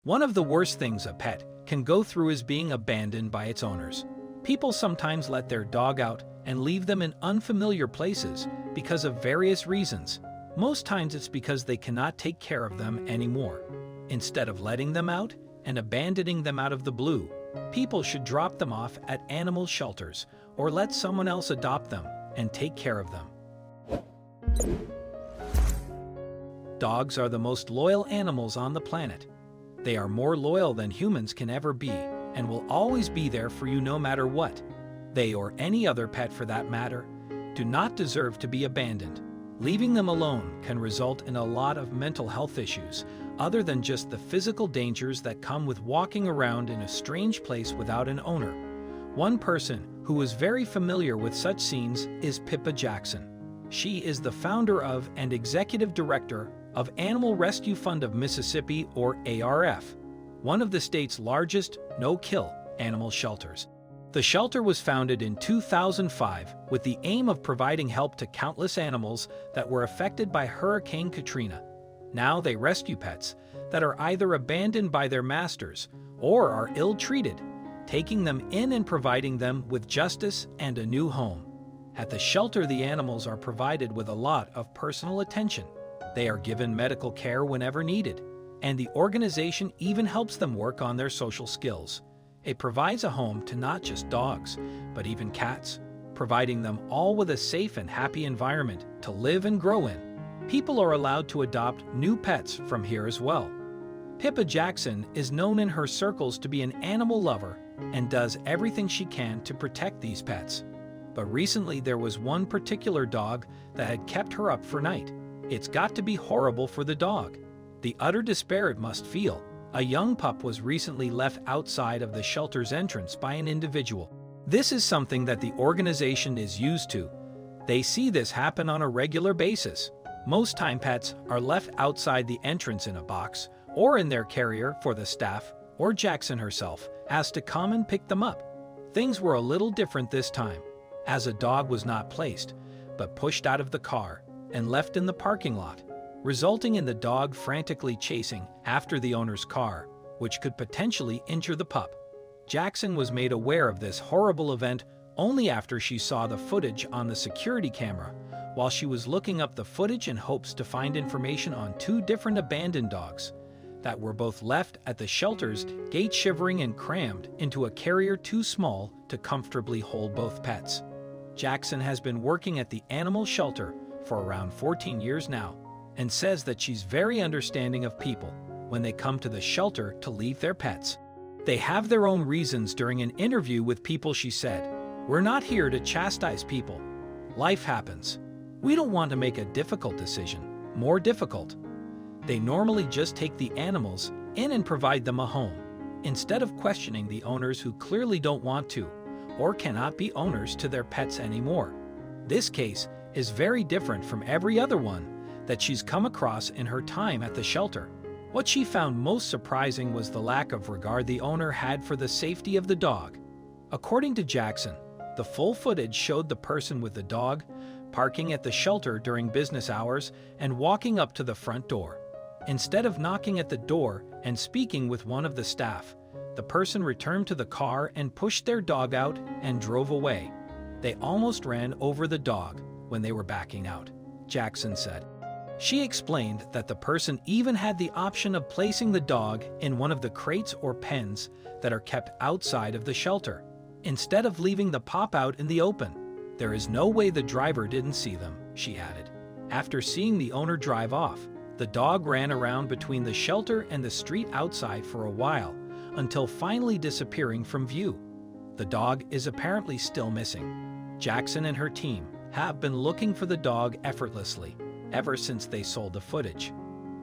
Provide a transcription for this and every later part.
One of the worst things a pet can go through is being abandoned by its owners. People sometimes let their dog out and leave them in unfamiliar places because of various reasons. Most times it's because they cannot take care of them anymore. Instead of letting them out and abandoning them out of the blue, people should drop them off at animal shelters or let someone else adopt them and take care of them. Dogs are the most loyal animals on the planet. They are more loyal than humans can ever be and will always be there for you no matter what. They, or any other pet for that matter, do not deserve to be abandoned. Leaving them alone can result in a lot of mental health issues, other than just the physical dangers that come with walking around in a strange place without an owner. One person who is very familiar with such scenes is Pippa Jackson. She is the founder of and executive director of Animal Rescue Fund of Mississippi, or ARF, one of the state's largest no-kill animal shelters. The shelter was founded in 2005 with the aim of providing help to countless animals that were affected by Hurricane Katrina. Now they rescue pets that are either abandoned by their masters or are ill-treated, taking them in and providing them with justice and a new home. At the shelter, the animals are provided with a lot of personal attention. They are given medical care whenever needed, and the organization even helps them work on their social skills. It provides a home to not just dogs, but even cats, providing them all with a safe and happy environment to live and grow in. People are allowed to adopt new pets from here as well. Pippa Jackson is known in her circles to be an animal lover and does everything she can to protect these pets. But recently there was one particular dog that had kept her up for night. It's got to be horrible for the dog. The utter despair it must feel. A young pup was recently left outside of the shelter's entrance by an individual. This is something that the organization is used to. They see this happen on a regular basis. Most time pets are left outside the entrance in a box or in their carrier for the staff, or Jackson herself has to come and pick them up. Things were a little different this time, as a dog was not placed, but pushed out of the car and left in the parking lot, resulting in the dog frantically chasing after the owner's car, which could potentially injure the pup. Jackson was made aware of this horrible event only after she saw the footage on the security camera, while she was looking up the footage in hopes to find information on two different abandoned dogs that were both left at the shelter's gate, shivering and crammed into a carrier too small to comfortably hold both pets. Jackson has been working at the animal shelter for around 14 years now, and says that she's very understanding of people when they come to the shelter to leave their pets. They have their own reasons. During an interview with People, she said, "We're not here to chastise people. Life happens. We don't want to make a difficult decision more difficult. They normally just take the animals in and provide them a home, instead of questioning the owners who clearly don't want to or cannot be owners to their pets anymore." This case is very different from every other one that she's come across in her time at the shelter. What she found most surprising was the lack of regard the owner had for the safety of the dog. According to Jackson, the full footage showed the person with the dog parking at the shelter during business hours and walking up to the front door. Instead of knocking at the door and speaking with one of the staff, the person returned to the car and pushed their dog out and drove away. They almost ran over the dog when they were backing out, Jackson said. She explained that the person even had the option of placing the dog in one of the crates or pens that are kept outside of the shelter, instead of leaving the pup out in the open. There is no way the driver didn't see them, she added. After seeing the owner drive off, the dog ran around between the shelter and the street outside for a while, until finally disappearing from view. The dog is apparently still missing. Jackson and her team have been looking for the dog effortlessly ever since they sold the footage.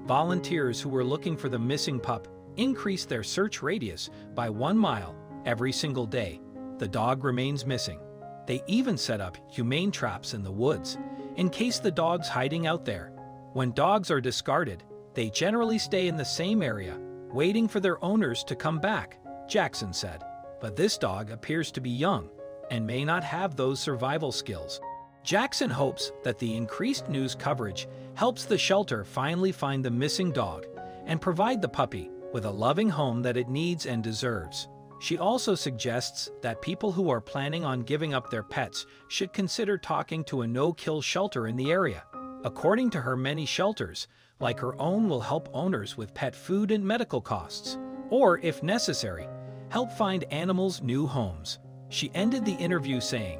Volunteers who were looking for the missing pup increased their search radius by 1 mile every single day. The dog remains missing. They even set up humane traps in the woods in case the dog's hiding out there. When dogs are discarded, they generally stay in the same area, waiting for their owners to come back, Jackson said. But this dog appears to be young and may not have those survival skills. Jackson hopes that the increased news coverage helps the shelter finally find the missing dog and provide the puppy with a loving home that it needs and deserves. She also suggests that people who are planning on giving up their pets should consider talking to a no-kill shelter in the area. According to her, many shelters, like her own, will help owners with pet food and medical costs, or, if necessary, help find animals new homes. She ended the interview saying,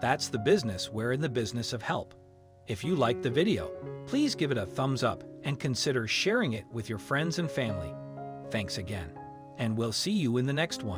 "That's the business. We're in the business of help." If you liked the video, please give it a thumbs up and consider sharing it with your friends and family. Thanks again, and we'll see you in the next one.